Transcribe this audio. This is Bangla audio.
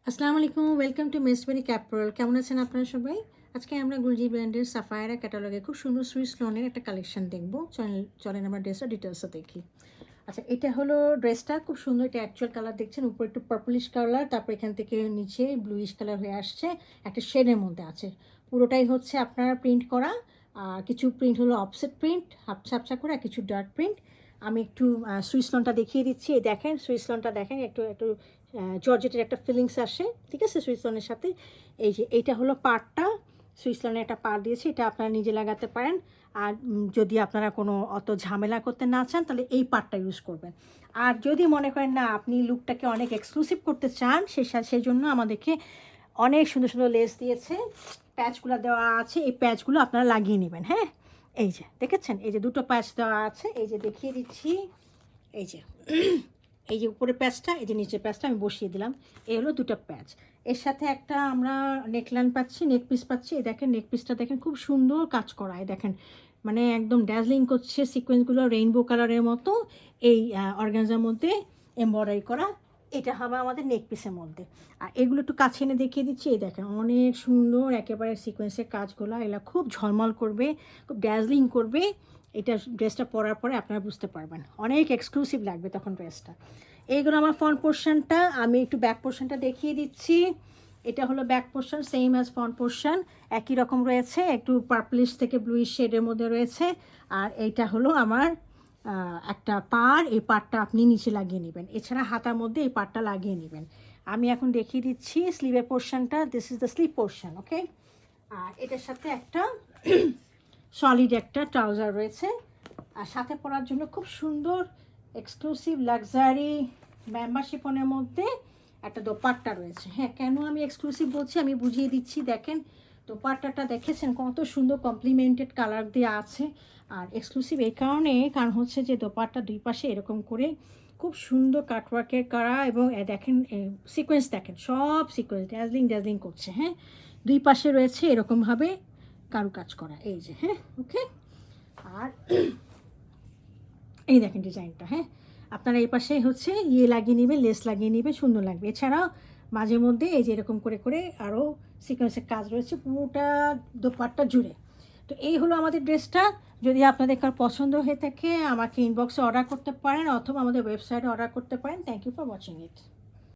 আসসালামু আলাইকুম, ওয়েলকাম টু মেসবেরি ক্যাপরল। কেমন আছেন আপনারা সবাই? আজকে আমরা গুলজি ব্র্যান্ডের সাফায়ারা ক্যাটালগে খুব সুন্দর সুইস লনের একটা কালেকশন দেখবো। চলেন আমরা ড্রেসটা ডিটেলসে দেখি। আচ্ছা, এটা হলো ড্রেসটা, খুব সুন্দর। এটা অ্যাকচুয়াল কালার দেখছেন, উপরে একটু পার্পলিশ কালার, তারপর এখান থেকে নিচে ব্লুইশ কালার হয়ে আসছে, একটা শেডের মধ্যে আছে। পুরোটাই হচ্ছে আপনারা প্রিন্ট করা, আর কিছু প্রিন্ট হলো অফসেট প্রিন্ট, হাফছা হাফছা করে, আর কিছু ডার্ক প্রিন্ট। আমি একটু সুইস লনটা দেখিয়ে দিচ্ছি। এই দেখেন, সুইস লনটা দেখেন, একটু একটু জর্জেটের একটা ফিলিংস আসে, ঠিক আছে, সুইস লনের সাথে। এই যে এইটা হলো পাড়টা, সুইস লনের একটা পাড় দিয়েছি, এটা আপনারা নিজে লাগাতে পারেন। আর যদি আপনারা কোনো অত ঝামেলা করতে না চান, তাহলে এই পার্টটা ইউজ করবেন। আর যদি মনে করেন না আপনি লুকটাকে অনেক এক্সক্লুসিভ করতে চান, সেই জন্য আমাদেরকে অনেক সুন্দর সুন্দর লেস দিয়েছে, প্যাচগুলো দেওয়া আছে। এই প্যাচগুলো আপনারা লাগিয়ে নেবেন। হ্যাঁ, এই যে দেখেছেন, এই যে দুটো প্যাচ দেওয়া আছে, এই যে দেখিয়ে দিচ্ছি। এই যে এই যে উপরে প্যাচটা, এই যে নিচের প্যাচটা আমি বসিয়ে দিলাম। এই হলো দুটো প্যাচ। এর সাথে একটা আমরা নেকলাইন পাচ্ছি, নেক পিস পাচ্ছি। এই দেখেন, নেক পিসটা দেখেন, খুব সুন্দর কাজ করা। এই দেখেন, মানে একদম ড্যাজলিং করছে, সিকোয়েন্সগুলো রেইনবো কালারের মতো এই অর্গানজার মধ্যে এমব্রয়ডারি করা। এটা হবে আমাদের নেক পিসের মধ্যে। আর এগুলো একটু কাছে এনে দেখিয়ে দিচ্ছি। এই দেখেন, অনেক সুন্দর একেবারে সিকোয়েন্সের কাজগুলো, এগুলো খুব ঝলমল করবে, খুব ড্যাজলিং করবে। এটা ড্রেসটা পরার পরে আপনারা বুঝতে পারবেন, অনেক এক্সক্লুসিভ লাগবে তখন ড্রেসটা। এইগুলো আমার ফ্রন্ট পোর্শনটা, আমি একটু ব্যাক পোর্শনটা দেখিয়ে দিচ্ছি। এটা হলো back portion, same as front portion, একই রকম রয়েছে, একটু পার্পলিশ থেকে ব্লুইশ শেডের মধ্যে রয়েছে। আর এইটা হলো আমার একটা পাড়, এই পাড়টা আপনি নিচে লাগিয়ে নেবেন, এছাড়া হাতার মধ্যে এই পাড়টা লাগিয়ে নেবেন। আমি এখন দেখিয়ে দিচ্ছি স্লিভের পোর্শনটা। This is the sleeve portion, okay. আর এটার সাথে একটা সলিড একটা ট্রাউজার রয়েছে, আর সাথে পরার জন্য খুব সুন্দর এক্সক্লুসিভ লাক্সারি ম্যাম্বার শিফনের মধ্যে একটা দোপাট্টা রয়েছে। হ্যাঁ, কেন আমি এক্সক্লুসিভ বলছি আমি বুঝিয়ে দিচ্ছি। দেখেন, দোপাট্টাটা দেখেছেন কত সুন্দর কমপ্লিমেন্টেড কালার দিয়ে আছে। আর এক্সক্লুসিভ এই কারণ হচ্ছে যে দোপাট্টা দুই পাশে এরকম করে খুব সুন্দর কাটওয়ার্কের করা, এবং দেখেন সিকোয়েন্স, দেখেন সব সিকোয়েন্স ড্যাজলিং ড্যাজলিং করছে। হ্যাঁ, দুই পাশে রয়েছে এরকমভাবে কারুকাজ করা, এই যে। হ্যাঁ, ওকে। আর এই দেখেন ডিজাইনটা। হ্যাঁ, আপনারা এই পাশে হচ্ছে লাগিয়ে নেবেন, লেস লাগিয়ে নেবেন, সুন্দর লাগবে। এছাড়াও মাঝে মধ্যে এই যে এরকম করে করে আরও সিকোয়েন্সের কাজ রয়েছে পুরোটা দোপাট্টা জুড়ে। তো এই হলো আমাদের ড্রেসটা। যদি আপনাদের কার পছন্দ হয়ে থাকে, আমাকে ইনবক্সে অর্ডার করতে পারেন, অথবা আমাদের ওয়েবসাইটে অর্ডার করতে পারেন। Thank you for watching it.